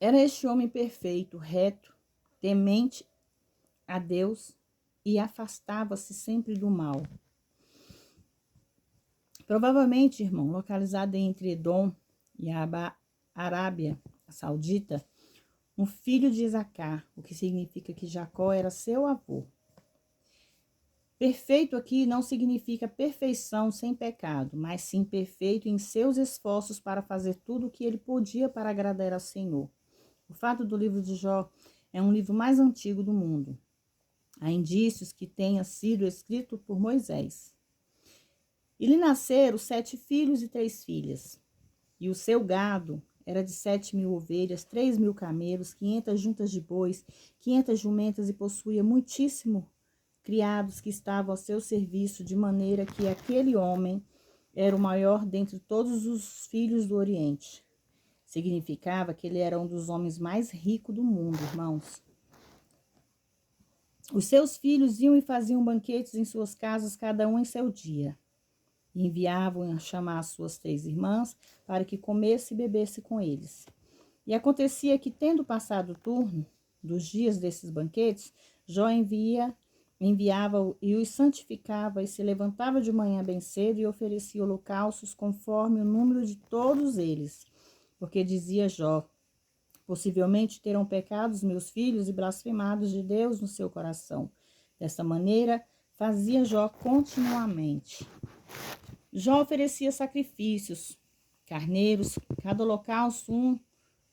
Era este homem perfeito, reto, temente a Deus e afastava-se sempre do mal. Provavelmente, irmão, localizado entre Edom e a Arábia Saudita, um filho de Isacar, o que significa que Jacó era seu avô. Perfeito aqui não significa perfeição sem pecado, mas sim perfeito em seus esforços para fazer tudo o que ele podia para agradar ao Senhor. O fato do livro de Jó é um livro mais antigo do mundo. Há indícios que tenha sido escrito por Moisés. E lhe nasceram 7 filhos e 3 filhas. E o seu gado era de 7.000 ovelhas, 3.000 camelos, 500 juntas de bois, 500 jumentas, e possuía muitíssimo criados que estavam ao seu serviço, de maneira que aquele homem era o maior dentre todos os filhos do Oriente. Significava que ele era um dos homens mais ricos do mundo, irmãos. Os seus filhos iam e faziam banquetes em suas casas, cada um em seu dia. E enviavam a chamar as suas 3 irmãs para que comesse e bebesse com eles. E acontecia que, tendo passado o turno dos dias desses banquetes, Jó enviava e os santificava, e se levantava de manhã bem cedo e oferecia holocaustos conforme o número de todos eles. Porque dizia Jó: possivelmente terão pecado os meus filhos e blasfemados de Deus no seu coração. Desta maneira, fazia Jó continuamente. Jó oferecia sacrifícios, carneiros, cada holocausto,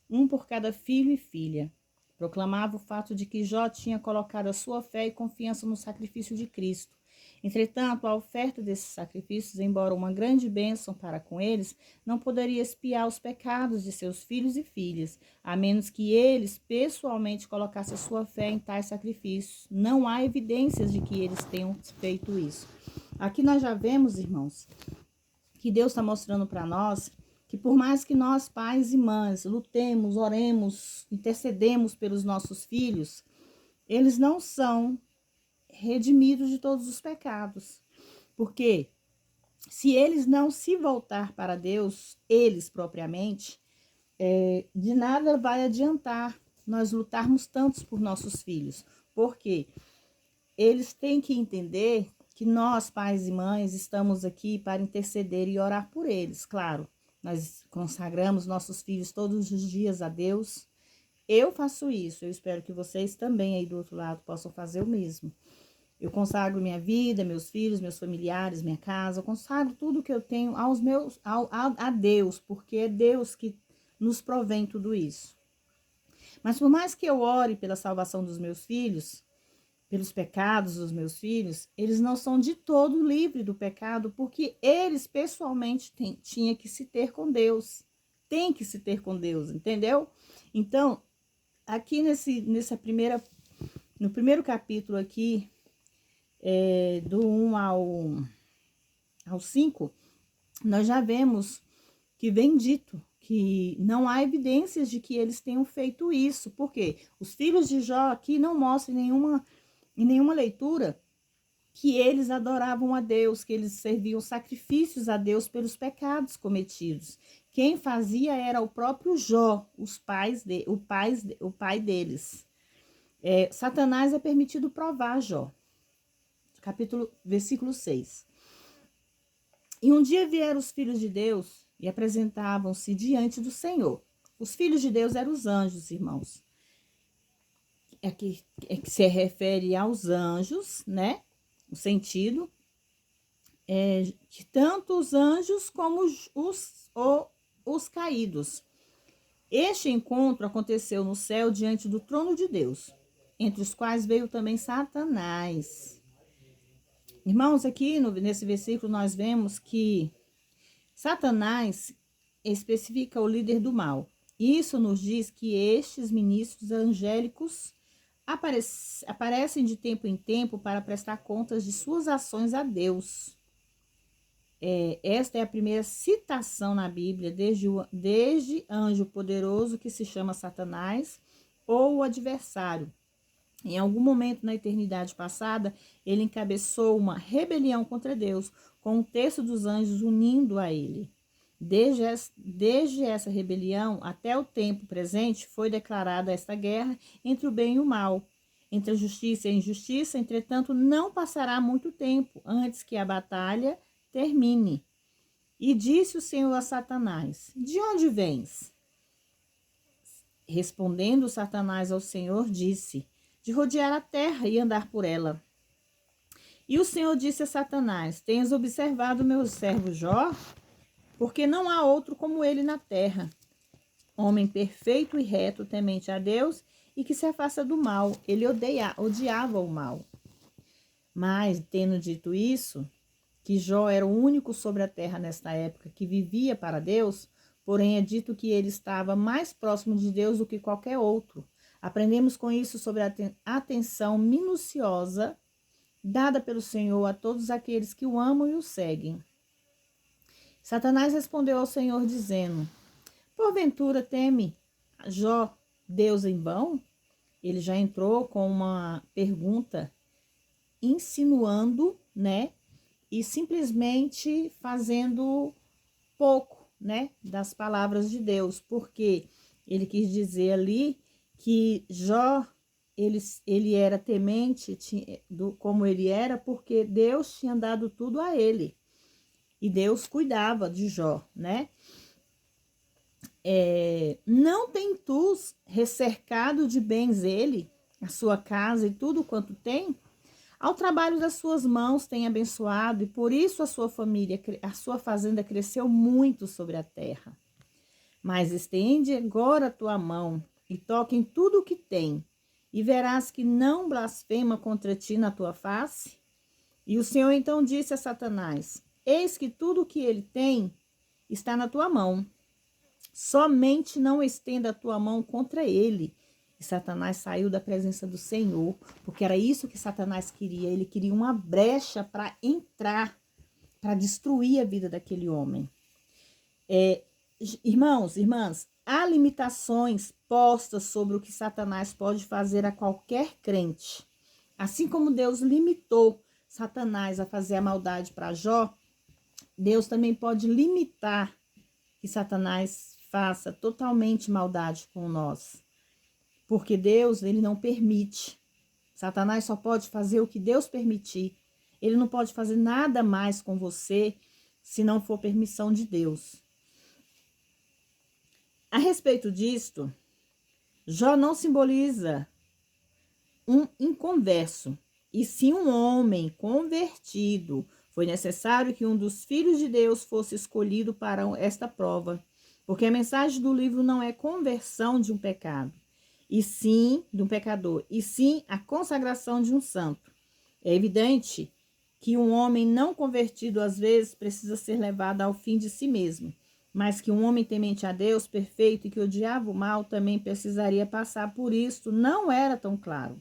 um por cada filho e filha. Proclamava o fato de que Jó tinha colocado a sua fé e confiança no sacrifício de Cristo. Entretanto, a oferta desses sacrifícios, embora uma grande bênção para com eles, não poderia expiar os pecados de seus filhos e filhas, a menos que eles pessoalmente colocassem a sua fé em tais sacrifícios. Não há evidências de que eles tenham feito isso. Aqui nós já vemos, irmãos, que Deus está mostrando para nós que por mais que nós, pais e mães, lutemos, oremos, intercedemos pelos nossos filhos, eles não são redimidos de todos os pecados. Porque se eles não se voltar para Deus, eles propriamente, de nada vai adiantar nós lutarmos tantos por nossos filhos. Porque eles têm que entender que nós, pais e mães, estamos aqui para interceder e orar por eles, claro. Nós consagramos nossos filhos todos os dias a Deus. Eu faço isso, eu espero que vocês também aí do outro lado possam fazer o mesmo. Eu consagro minha vida, meus filhos, meus familiares, minha casa, eu consagro tudo que eu tenho a Deus, porque é Deus que nos provém tudo isso. Mas por mais que eu ore pela salvação dos meus filhos, pelos pecados dos meus filhos, eles não são de todo livres do pecado, porque eles pessoalmente tinham que se ter com Deus. Tem que se ter com Deus, entendeu? Então, aqui no primeiro capítulo aqui, do 1 ao 5, nós já vemos que vem dito que não há evidências de que eles tenham feito isso. Por quê? Os filhos de Jó aqui não mostram em nenhuma leitura que eles adoravam a Deus, que eles serviam sacrifícios a Deus pelos pecados cometidos. Quem fazia era o próprio Jó, o pai deles. Satanás é permitido provar Jó. Versículo 6. E um dia vieram os filhos de Deus e apresentavam-se diante do Senhor. Os filhos de Deus eram os anjos, irmãos. Que se refere aos anjos, né? O sentido que tanto os anjos como os caídos. Este encontro aconteceu no céu diante do trono de Deus, entre os quais veio também Satanás. Irmãos, aqui nesse versículo nós vemos que Satanás especifica o líder do mal. Isso nos diz que estes ministros angélicos aparecem de tempo em tempo para prestar contas de suas ações a Deus. Esta é a primeira citação na Bíblia, desde anjo poderoso que se chama Satanás ou o adversário. Em algum momento na eternidade passada, ele encabeçou uma rebelião contra Deus, com um terço dos anjos unindo a ele. Desde essa rebelião até o tempo presente foi declarada esta guerra entre o bem e o mal, entre a justiça e a injustiça. Entretanto, não passará muito tempo antes que a batalha termine. E disse o Senhor a Satanás: de onde vens? Respondendo Satanás ao Senhor, disse: de rodear a terra e andar por ela. E o Senhor disse a Satanás: tens observado meu servo Jó? Porque não há outro como ele na terra, homem perfeito e reto, temente a Deus e que se afasta do mal. Ele odiava o mal. Mas, tendo dito isso, que Jó era o único sobre a terra nesta época que vivia para Deus, porém é dito que ele estava mais próximo de Deus do que qualquer outro. Aprendemos com isso sobre a atenção minuciosa dada pelo Senhor a todos aqueles que o amam e o seguem. Satanás respondeu ao Senhor dizendo: porventura teme Jó Deus em vão? Ele já entrou com uma pergunta insinuando, né? E simplesmente fazendo pouco, né? Das palavras de Deus, porque ele quis dizer ali que Jó, ele era temente como ele era, porque Deus tinha dado tudo a ele. E Deus cuidava de Jó, né? Não tem tu recercado de bens ele, a sua casa e tudo quanto tem? Ao trabalho das suas mãos tem abençoado, e por isso a sua família, a sua fazenda cresceu muito sobre a terra. Mas estende agora a tua mão e toca em tudo o que tem, e verás que não blasfema contra ti na tua face. E o Senhor então disse a Satanás: eis que tudo o que ele tem está na tua mão. Somente não estenda a tua mão contra ele. E Satanás saiu da presença do Senhor, porque era isso que Satanás queria. Ele queria uma brecha para entrar, para destruir a vida daquele homem. Irmãos, irmãs, há limitações postas sobre o que Satanás pode fazer a qualquer crente. Assim como Deus limitou Satanás a fazer a maldade para Jó, Deus também pode limitar que Satanás faça totalmente maldade com nós. Porque Deus, ele não permite. Satanás só pode fazer o que Deus permitir. Ele não pode fazer nada mais com você se não for permissão de Deus. A respeito disto, Jó não simboliza um inconverso, e sim um homem convertido. Foi necessário que um dos filhos de Deus fosse escolhido para esta prova, porque a mensagem do livro não é conversão de um pecado, e sim de um pecador, e sim a consagração de um santo. É evidente que um homem não convertido às vezes precisa ser levado ao fim de si mesmo, mas que um homem temente a Deus, perfeito e que odiava o mal, também precisaria passar por isso, não era tão claro.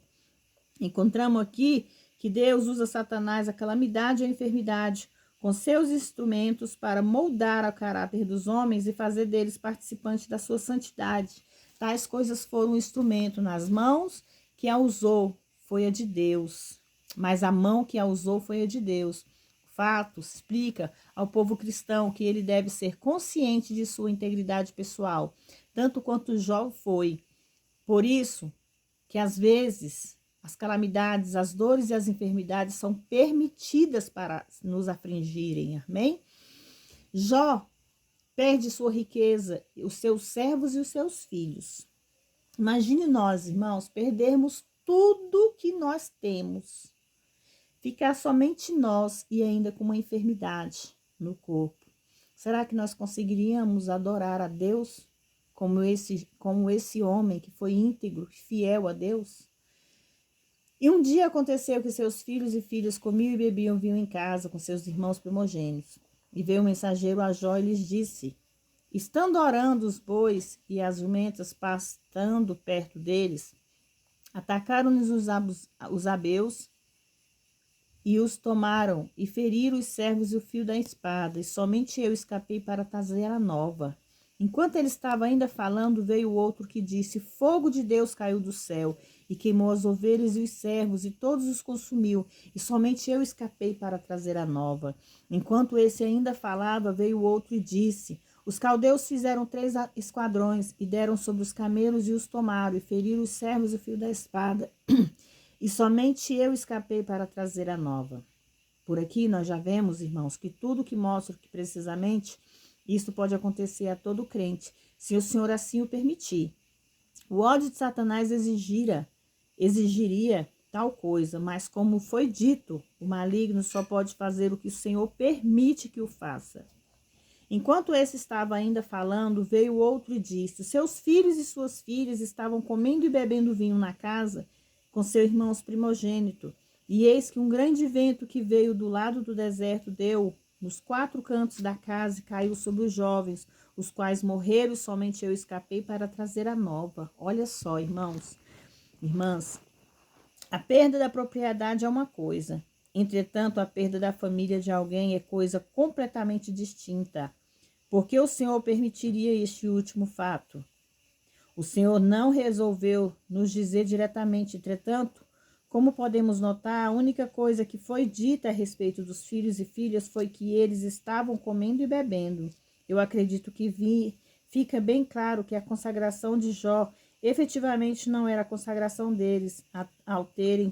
Encontramos aqui que Deus usa Satanás, a calamidade e a enfermidade, com seus instrumentos para moldar o caráter dos homens e fazer deles participantes da sua santidade. Tais coisas foram um instrumento nas mãos que a usou, foi a de Deus. Mas a mão que a usou foi a de Deus. Fato explica ao povo cristão que ele deve ser consciente de sua integridade pessoal, tanto quanto Jó foi. Por isso que às vezes as calamidades, as dores e as enfermidades são permitidas para nos afligirem, amém? Jó perde sua riqueza, os seus servos e os seus filhos. Imagine nós, irmãos, perdermos tudo que nós temos, ficar somente nós e ainda com uma enfermidade no corpo. Será que nós conseguiríamos adorar a Deus como esse homem que foi íntegro, fiel a Deus? E um dia aconteceu que seus filhos e filhas comiam e bebiam vinho em casa com seus irmãos primogênitos. E veio um mensageiro a Jó e lhes disse: estando orando os bois e as jumentas pastando perto deles, atacaram-nos os abeus e os tomaram e feriram os servos e o fio da espada, e somente eu escapei para trazer a nova. Enquanto ele estava ainda falando, veio outro que disse: fogo de Deus caiu do céu e queimou as ovelhas e os servos e todos os consumiu, e somente eu escapei para trazer a nova. Enquanto esse ainda falava, veio outro e disse: Os caldeus fizeram 3 esquadrões e deram sobre os camelos e os tomaram, e feriram os servos e fio da espada. E somente eu escapei para trazer a nova. Por aqui nós já vemos, irmãos, que tudo que mostra que precisamente isso pode acontecer a todo crente, se o Senhor assim o permitir. O ódio de Satanás exigiria tal coisa, mas como foi dito, o maligno só pode fazer o que o Senhor permite que o faça. Enquanto esse estava ainda falando, veio outro e disse: seus filhos e suas filhas estavam comendo e bebendo vinho na casa com seus irmãos primogênito. E eis que um grande vento que veio do lado do deserto deu nos 4 cantos da casa e caiu sobre os jovens, os quais morreram, e somente eu escapei para trazer a nova. Olha só, irmãos, irmãs, a perda da propriedade é uma coisa. Entretanto, a perda da família de alguém é coisa completamente distinta. Porque o Senhor permitiria este último fato? O Senhor não resolveu nos dizer diretamente, entretanto, como podemos notar, a única coisa que foi dita a respeito dos filhos e filhas foi que eles estavam comendo e bebendo. Eu acredito que fica bem claro que a consagração de Jó efetivamente não era a consagração deles, ao terem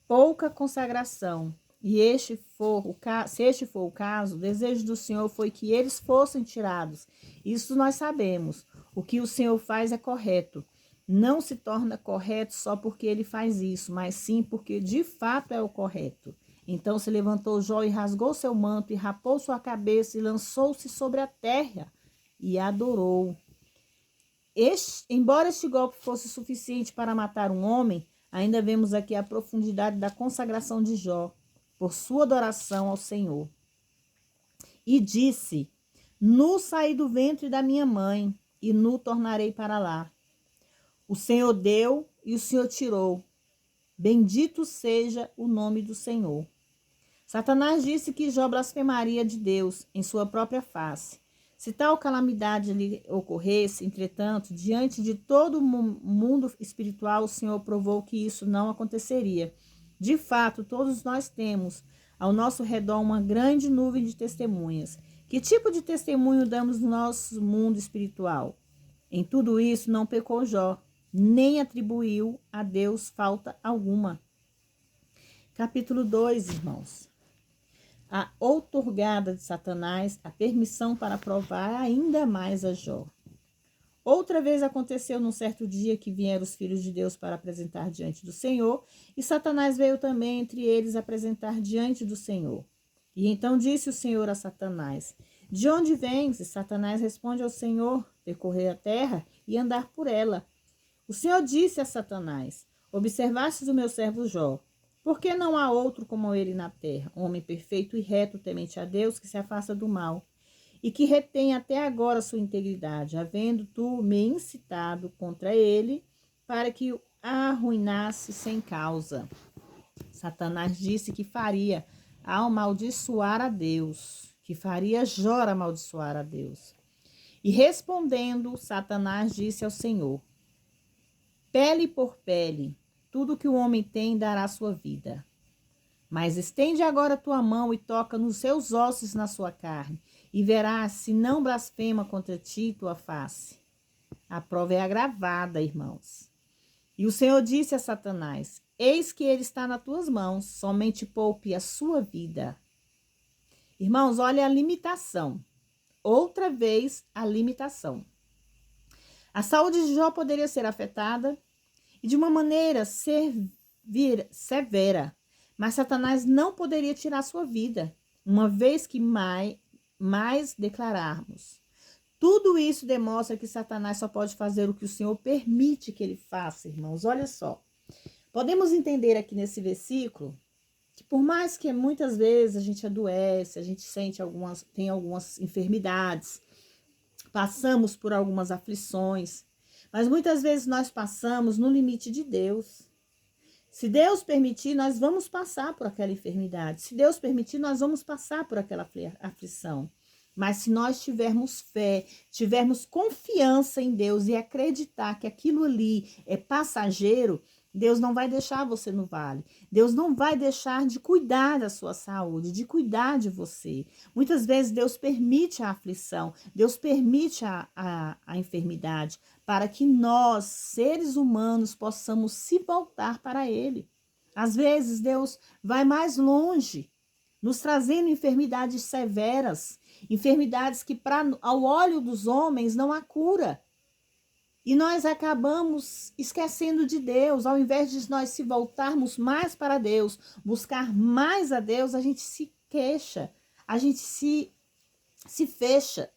pouca consagração. E se este for o caso, o desejo do Senhor foi que eles fossem tirados. Isso nós sabemos. O que o Senhor faz é correto. Não se torna correto só porque ele faz isso, mas sim porque de fato é o correto. Então se levantou Jó e rasgou seu manto e rapou sua cabeça e lançou-se sobre a terra e adorou. Embora este golpe fosse suficiente para matar um homem, ainda vemos aqui a profundidade da consagração de Jó por sua adoração ao Senhor. E disse: nu saí do ventre da minha mãe, e nu tornarei para lá. O Senhor deu e o Senhor tirou. Bendito seja o nome do Senhor. Satanás disse que Jó blasfemaria de Deus em sua própria face. Se tal calamidade lhe ocorresse, entretanto, diante de todo o mundo espiritual, o Senhor provou que isso não aconteceria. De fato, todos nós temos ao nosso redor uma grande nuvem de testemunhas. Que tipo de testemunho damos no nosso mundo espiritual? Em tudo isso não pecou Jó, nem atribuiu a Deus falta alguma. Capítulo 2, irmãos. A outorgada de Satanás a permissão para provar ainda mais a Jó. Outra vez aconteceu num certo dia que vieram os filhos de Deus para apresentar diante do Senhor, e Satanás veio também entre eles apresentar diante do Senhor. E então disse o Senhor a Satanás: de onde vens? E Satanás responde ao Senhor: percorrer a terra e andar por ela. O Senhor disse a Satanás: observastes o meu servo Jó, porque não há outro como ele na terra, homem perfeito e reto, temente a Deus, que se afasta do mal, e que retém até agora sua integridade, havendo tu me incitado contra ele, para que o arruinasse sem causa. Satanás disse que faria amaldiçoar a Deus, que faria Jó amaldiçoar a Deus. E respondendo, Satanás disse ao Senhor: pele por pele, tudo que o homem tem dará sua vida. Mas estende agora tua mão e toca nos seus ossos na sua carne, e verás se não blasfema contra ti tua face. A prova é agravada, irmãos. E o Senhor disse a Satanás: eis que ele está nas tuas mãos, somente poupe a sua vida. Irmãos, olha a limitação. Outra vez a limitação. A saúde de Jó poderia ser afetada e de uma maneira severa, mas Satanás não poderia tirar sua vida, uma vez que mais declararmos. Tudo isso demonstra que Satanás só pode fazer o que o Senhor permite que ele faça, irmãos. Olha só. Podemos entender aqui nesse versículo que por mais que muitas vezes a gente adoece, a gente tem algumas enfermidades, passamos por algumas aflições, mas muitas vezes nós passamos no limite de Deus. Se Deus permitir, nós vamos passar por aquela enfermidade. Se Deus permitir, nós vamos passar por aquela aflição. Mas se nós tivermos fé, tivermos confiança em Deus e acreditar que aquilo ali é passageiro, Deus não vai deixar você no vale. Deus não vai deixar de cuidar da sua saúde, de cuidar de você. Muitas vezes Deus permite a aflição, Deus permite a enfermidade para que nós, seres humanos, possamos se voltar para Ele. Às vezes Deus vai mais longe, nos trazendo enfermidades severas, enfermidades que ao olho dos homens não há cura. E nós acabamos esquecendo de Deus. Ao invés de nós se voltarmos mais para Deus, buscar mais a Deus, a gente se queixa, a gente se fecha.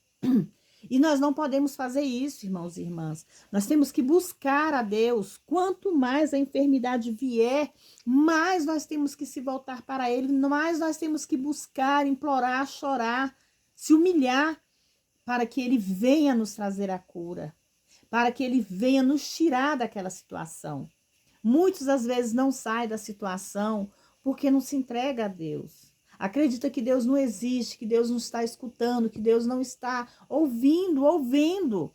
E nós não podemos fazer isso, irmãos e irmãs. Nós temos que buscar a Deus. Quanto mais a enfermidade vier, mais nós temos que se voltar para Ele, mais nós temos que buscar, implorar, chorar, se humilhar, para que Ele venha nos trazer a cura, para que Ele venha nos tirar daquela situação. Muitos, às vezes, não saem da situação porque não se entrega a Deus. Acredita que Deus não existe, que Deus não está escutando, que Deus não está ouvindo.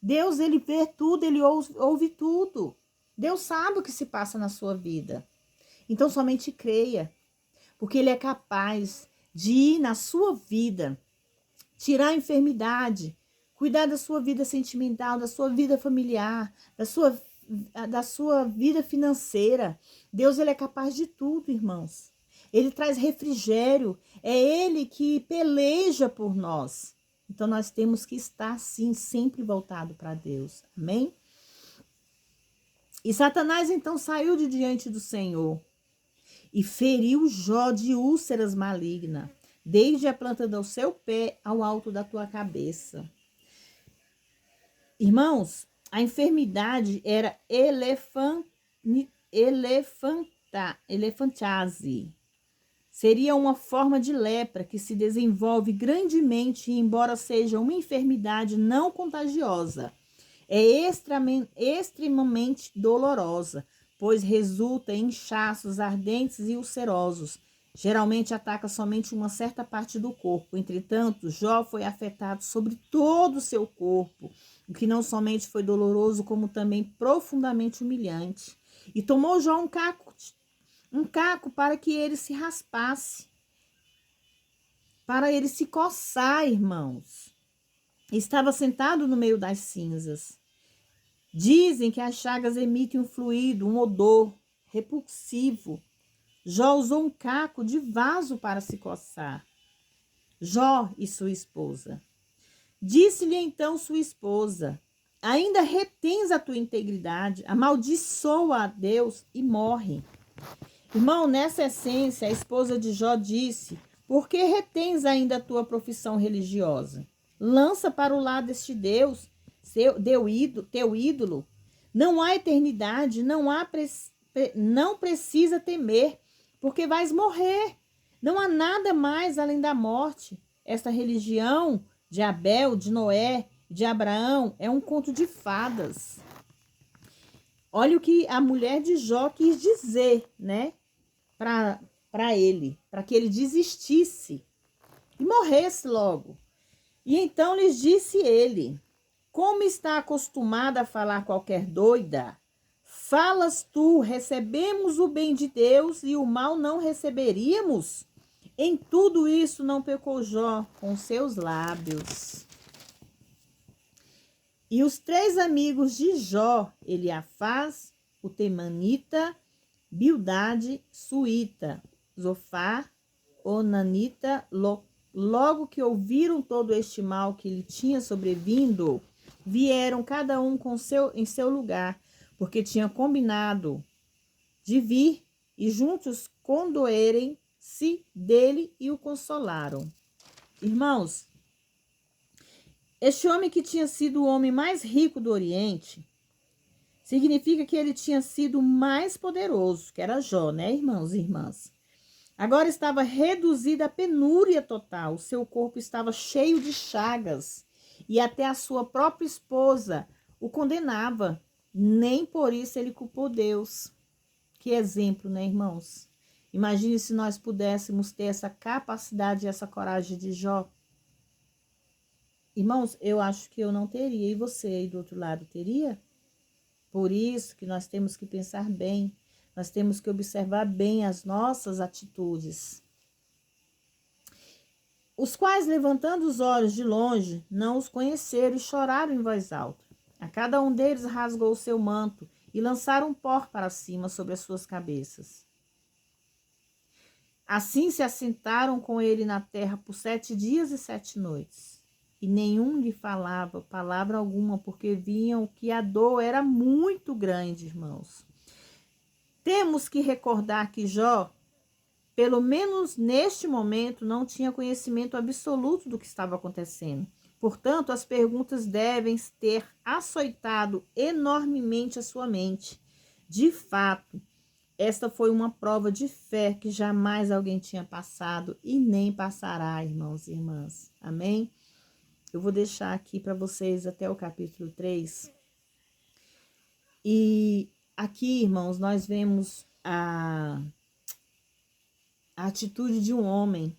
Deus, Ele vê tudo, Ele ouve tudo. Deus sabe o que se passa na sua vida. Então, somente creia, porque Ele é capaz de ir na sua vida, tirar a enfermidade, cuidar da sua vida sentimental, da sua vida familiar, da sua vida financeira. Deus, Ele é capaz de tudo, irmãos. Ele traz refrigério, é Ele que peleja por nós. Então, nós temos que estar, sim, sempre voltado para Deus. Amém? E Satanás, então, saiu de diante do Senhor e feriu Jó de úlceras malignas, desde a planta do seu pé ao alto da tua cabeça. Irmãos, a enfermidade era elefantiase. Seria uma forma de lepra que se desenvolve grandemente, embora seja uma enfermidade não contagiosa. É extremamente dolorosa, pois resulta em inchaços ardentes e ulcerosos. Geralmente ataca somente uma certa parte do corpo. Entretanto, Jó foi afetado sobre todo o seu corpo, o que não somente foi doloroso, como também profundamente humilhante. E tomou Jó um caco para que ele se raspasse, para ele se coçar, irmãos. Estava sentado no meio das cinzas. Dizem que as chagas emitem um fluido, um odor repulsivo. Jó usou um caco de vaso para se coçar. Jó e sua esposa. Disse-lhe então sua esposa: ainda retens a tua integridade, amaldiçoa a Deus e morre. Irmão, nessa essência, a esposa de Jó disse: por que retens ainda a tua profissão religiosa? Lança para o lado este Deus, teu ídolo. Não há eternidade, não precisa temer, porque vais morrer. Não há nada mais além da morte. Esta religião de Abel, de Noé, de Abraão é um conto de fadas. Olha o que a mulher de Jó quis dizer, né? Para ele, para que ele desistisse e morresse logo. E então lhes disse ele: como está acostumada a falar qualquer doida? Falas tu, recebemos o bem de Deus e o mal não receberíamos? Em tudo isso não pecou Jó com seus lábios. E os 3 amigos de Jó, Eliafaz, o temanita, Bildade, suíta, Zofar, onanita, logo que ouviram todo este mal que lhe tinha sobrevindo, vieram cada um em seu lugar, porque tinha combinado de vir, e juntos condoerem-se dele e o consolaram. Irmãos, este homem que tinha sido o homem mais rico do Oriente, significa que ele tinha sido mais poderoso, que era Jó, né, irmãos e irmãs? Agora estava reduzido à penúria total, o seu corpo estava cheio de chagas, e até a sua própria esposa o condenava. Nem por isso ele culpou Deus. Que exemplo, né, irmãos? Imagine se nós pudéssemos ter essa capacidade e essa coragem de Jó. Irmãos, eu acho que eu não teria. E você aí do outro lado teria? Por isso que nós temos que pensar bem, nós temos que observar bem as nossas atitudes. Os quais, levantando os olhos de longe, não os conheceram e choraram em voz alta. A cada um deles rasgou o seu manto e lançaram pó para cima sobre as suas cabeças. Assim se assentaram com ele na terra por 7 dias e 7 noites. E nenhum lhe falava palavra alguma, porque viam que a dor era muito grande, irmãos. Temos que recordar que Jó, pelo menos neste momento, não tinha conhecimento absoluto do que estava acontecendo. Portanto, as perguntas devem ter açoitado enormemente a sua mente. De fato, esta foi uma prova de fé que jamais alguém tinha passado e nem passará, irmãos e irmãs. Amém? Eu vou deixar aqui para vocês até o capítulo 3. E aqui, irmãos, nós vemos a atitude de um homem,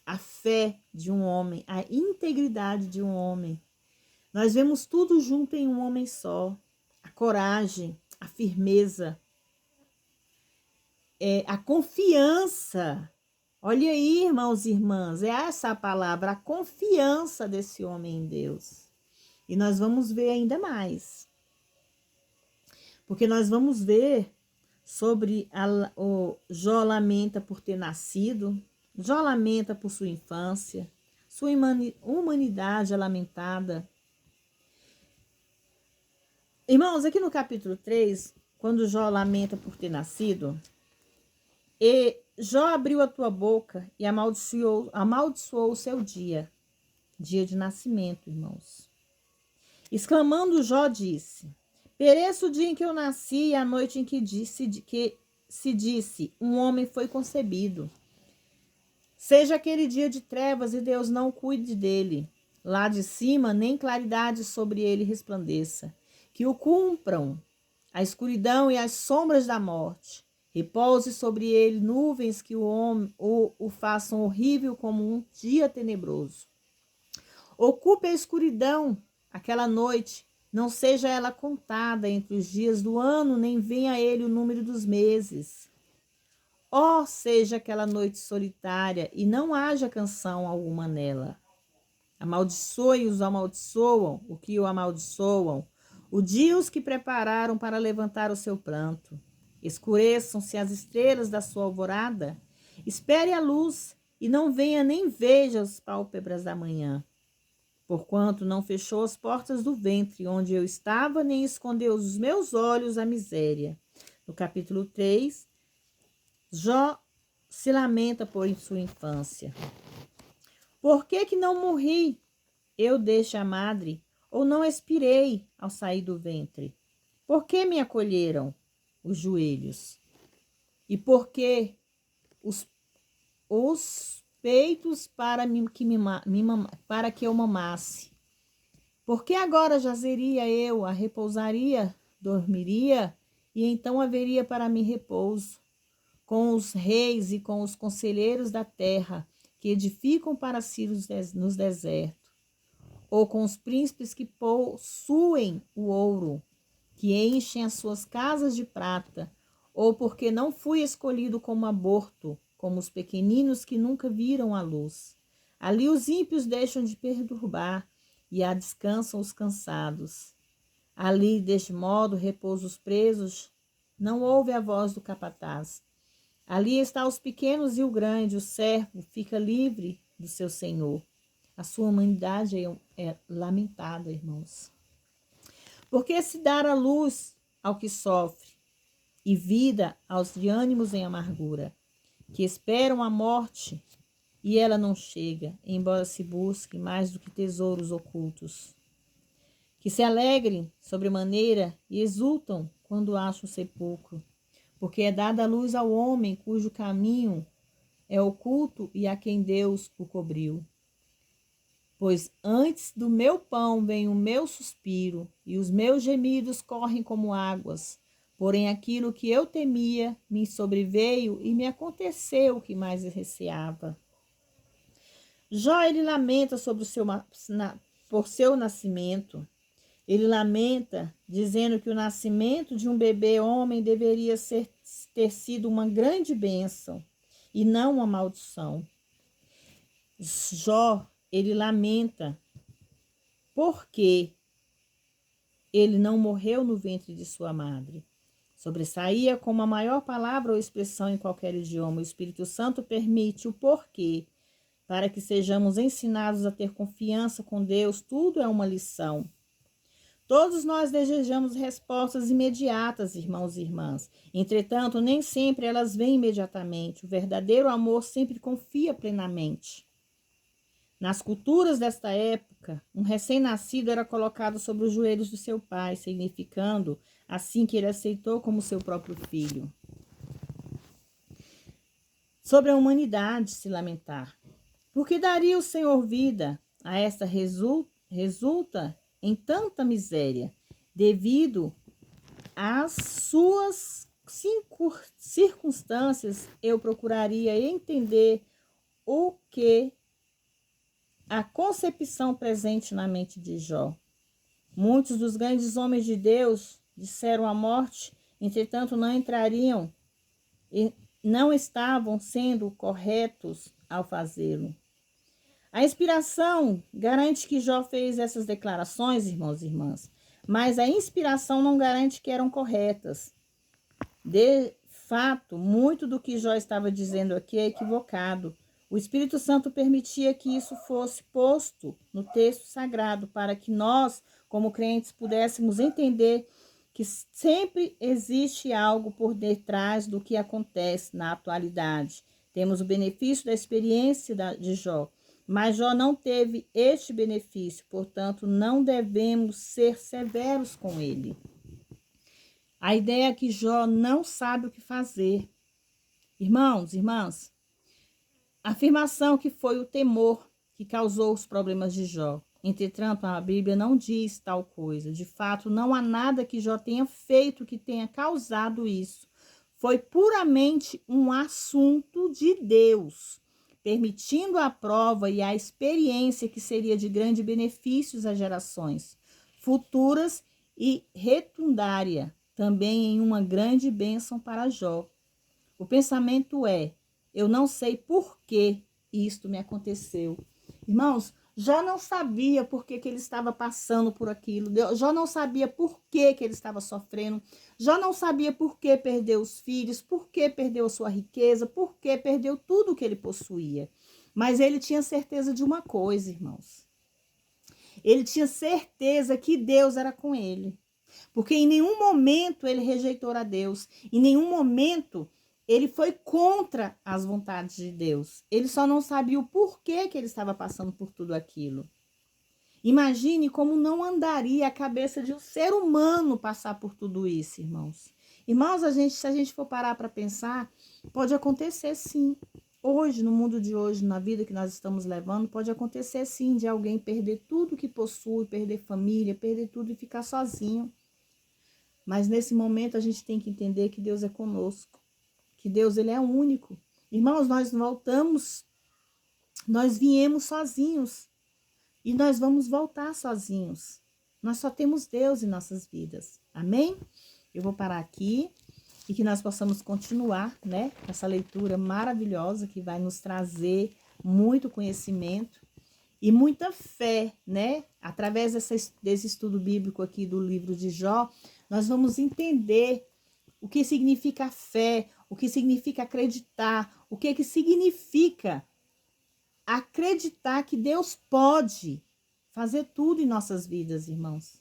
a fé de um homem, a integridade de um homem. Nós vemos tudo junto em um homem só. A coragem, a firmeza, a confiança. Olha aí, irmãos e irmãs, é essa a palavra, a confiança desse homem em Deus. E nós vamos ver ainda mais. Porque nós vamos ver sobre o Jó lamenta por ter nascido, Jó lamenta por sua infância, sua humanidade é lamentada. Irmãos, aqui no capítulo 3, quando Jó lamenta por ter nascido, Jó abriu a tua boca e amaldiçoou o seu dia de nascimento, irmãos. Exclamando, Jó disse: pereça o dia em que eu nasci e a noite em que se disse, um homem foi concebido. Seja aquele dia de trevas e Deus não cuide dele. Lá de cima, nem claridade sobre ele resplandeça. Que o cumpram a escuridão e as sombras da morte. Repouse sobre ele nuvens que o façam horrível como um dia tenebroso. Ocupe a escuridão aquela noite, não seja ela contada entre os dias do ano, nem venha a ele o número dos meses. Ó, seja aquela noite solitária e não haja canção alguma nela. Amaldiçoe os amaldiçoam, o que o amaldiçoam, o dia os que prepararam para levantar o seu pranto. Escureçam-se as estrelas da sua alvorada, espere a luz e não venha nem veja as pálpebras da manhã. Porquanto não fechou as portas do ventre onde eu estava, nem escondeu os meus olhos a miséria. No capítulo 3, Jó se lamenta por sua infância. Por que não morri eu desde a madre, ou não expirei ao sair do ventre? Por que me acolheram os joelhos? E por que os peitos para que eu mamasse? Porque agora jazeria eu, a repousaria, dormiria, e então haveria para mim repouso, com os reis e com os conselheiros da terra, que edificam para si nos desertos, ou com os príncipes que possuem o ouro, que enchem as suas casas de prata, ou porque não fui escolhido como aborto, como os pequeninos que nunca viram a luz. Ali os ímpios deixam de perturbar, e a descansam os cansados. Ali, deste modo, repouso os presos, não ouve a voz do capataz. Ali está os pequenos e o grande, o servo fica livre do seu senhor. A sua humanidade é lamentada, irmãos. Porque se dar a luz ao que sofre, e vida aos de ânimos em amargura, que esperam a morte, e ela não chega, embora se busque mais do que tesouros ocultos. Que se alegrem sobremaneira e exultam quando acham o sepulcro, porque é dada a luz ao homem cujo caminho é oculto e a quem Deus o cobriu. Pois antes do meu pão vem o meu suspiro, e os meus gemidos correm como águas. Porém aquilo que eu temia me sobreveio e me aconteceu o que mais receava. Jó, ele lamenta sobre por seu nascimento. Ele lamenta, dizendo que o nascimento de um bebê homem deveria ter sido uma grande bênção e não uma maldição. Jó, ele lamenta porque ele não morreu no ventre de sua madre. Sobressaía como a maior palavra ou expressão em qualquer idioma. O Espírito Santo permite o porquê, para que sejamos ensinados a ter confiança com Deus. Tudo é uma lição. Todos nós desejamos respostas imediatas, irmãos e irmãs. Entretanto, nem sempre elas vêm imediatamente. O verdadeiro amor sempre confia plenamente. Nas culturas desta época, um recém-nascido era colocado sobre os joelhos do seu pai, significando assim que ele aceitou como seu próprio filho. Sobre a humanidade se lamentar. Por que daria o Senhor vida a esta resulta em tanta miséria, devido às suas circunstâncias? Eu procuraria entender o que a concepção presente na mente de Jó. Muitos dos grandes homens de Deus disseram a morte, entretanto não entrariam e não estavam sendo corretos ao fazê-lo. A inspiração garante que Jó fez essas declarações, irmãos e irmãs, mas a inspiração não garante que eram corretas. De fato, muito do que Jó estava dizendo aqui é equivocado. O Espírito Santo permitia que isso fosse posto no texto sagrado para que nós, como crentes, pudéssemos entender que sempre existe algo por detrás do que acontece na atualidade. Temos o benefício da experiência de Jó, mas Jó não teve este benefício, portanto, não devemos ser severos com ele. A ideia é que Jó não sabe o que fazer. Irmãos, irmãs, a afirmação que foi o temor que causou os problemas de Jó. Entretanto, a Bíblia não diz tal coisa. De fato, não há nada que Jó tenha feito que tenha causado isso. Foi puramente um assunto de Deus, permitindo a prova e a experiência que seria de grande benefício às gerações futuras e retundaria também em uma grande bênção para Jó. O pensamento é: eu não sei por que isto me aconteceu. Irmãos, Jó não sabia por que ele estava passando por aquilo. Jó não sabia por que ele estava sofrendo. Jó não sabia por que perdeu os filhos, por que perdeu a sua riqueza, por que perdeu tudo que ele possuía. Mas ele tinha certeza de uma coisa, irmãos. Ele tinha certeza que Deus era com ele. Porque em nenhum momento ele rejeitou a Deus. Em nenhum momento ele foi contra as vontades de Deus. Ele só não sabia o porquê que ele estava passando por tudo aquilo. Imagine como não andaria a cabeça de um ser humano passar por tudo isso, irmãos. Irmãos, se a gente for parar para pensar, pode acontecer sim. Hoje, no mundo de hoje, na vida que nós estamos levando, pode acontecer sim de alguém perder tudo que possui, perder família, perder tudo e ficar sozinho. Mas nesse momento a gente tem que entender que Deus é conosco. Que Deus, ele é único. Irmãos, nós viemos sozinhos e nós vamos voltar sozinhos. Nós só temos Deus em nossas vidas. Amém? Eu vou parar aqui e que nós possamos continuar, né, essa leitura maravilhosa que vai nos trazer muito conhecimento e muita fé, né? Através desse estudo bíblico aqui do livro de Jó, nós vamos entender o que significa fé, o que significa acreditar, o que significa acreditar que Deus pode fazer tudo em nossas vidas, irmãos.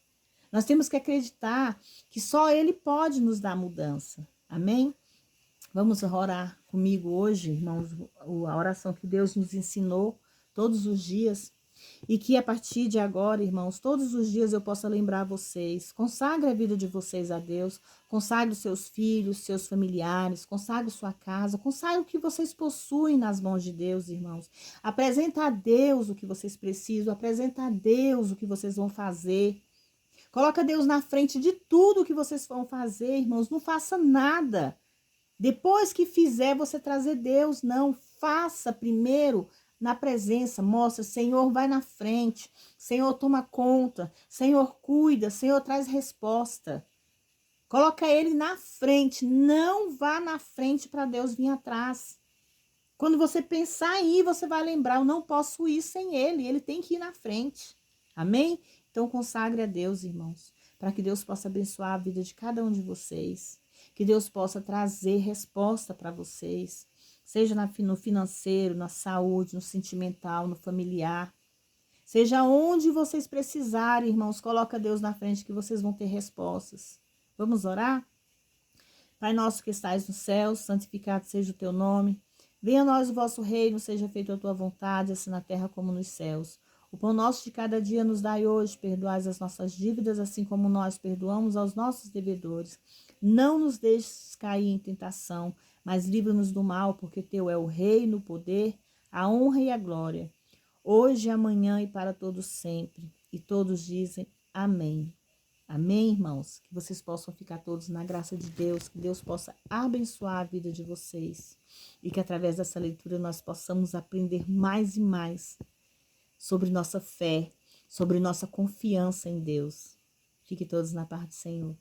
Nós temos que acreditar que só Ele pode nos dar mudança. Amém? Vamos orar comigo hoje, irmãos, a oração que Deus nos ensinou todos os dias. E que a partir de agora, irmãos, todos os dias eu possa lembrar vocês. Consagre a vida de vocês a Deus. Consagre os seus filhos, seus familiares. Consagre sua casa. Consagre o que vocês possuem nas mãos de Deus, irmãos. Apresenta a Deus o que vocês precisam. Apresenta a Deus o que vocês vão fazer. Coloca Deus na frente de tudo que vocês vão fazer, irmãos. Não faça nada. Depois que fizer, você trazer Deus. Não. Faça primeiro na presença, mostra, Senhor, vai na frente, Senhor, toma conta, Senhor, cuida, Senhor, traz resposta. Coloca ele na frente, não vá na frente para Deus vir atrás. Quando você pensar em ir, você vai lembrar, eu não posso ir sem ele tem que ir na frente. Amém? Então consagre a Deus, irmãos, para que Deus possa abençoar a vida de cada um de vocês, que Deus possa trazer resposta para vocês, seja no financeiro, na saúde, no sentimental, no familiar, seja onde vocês precisarem, irmãos, coloca Deus na frente que vocês vão ter respostas. Vamos orar? Pai nosso que estais no céu, santificado seja o teu nome. Venha a nós o vosso reino, seja feita a tua vontade, assim na terra como nos céus. O pão nosso de cada dia nos dai hoje, perdoai as nossas dívidas, assim como nós perdoamos aos nossos devedores. Não nos deixes cair em tentação, mas livra-nos do mal, porque teu é o reino, o poder, a honra e a glória, hoje, amanhã e para todos sempre. E todos dizem amém. Amém, irmãos? Que vocês possam ficar todos na graça de Deus, que Deus possa abençoar a vida de vocês e que através dessa leitura nós possamos aprender mais e mais sobre nossa fé, sobre nossa confiança em Deus. Fiquem todos na paz do Senhor.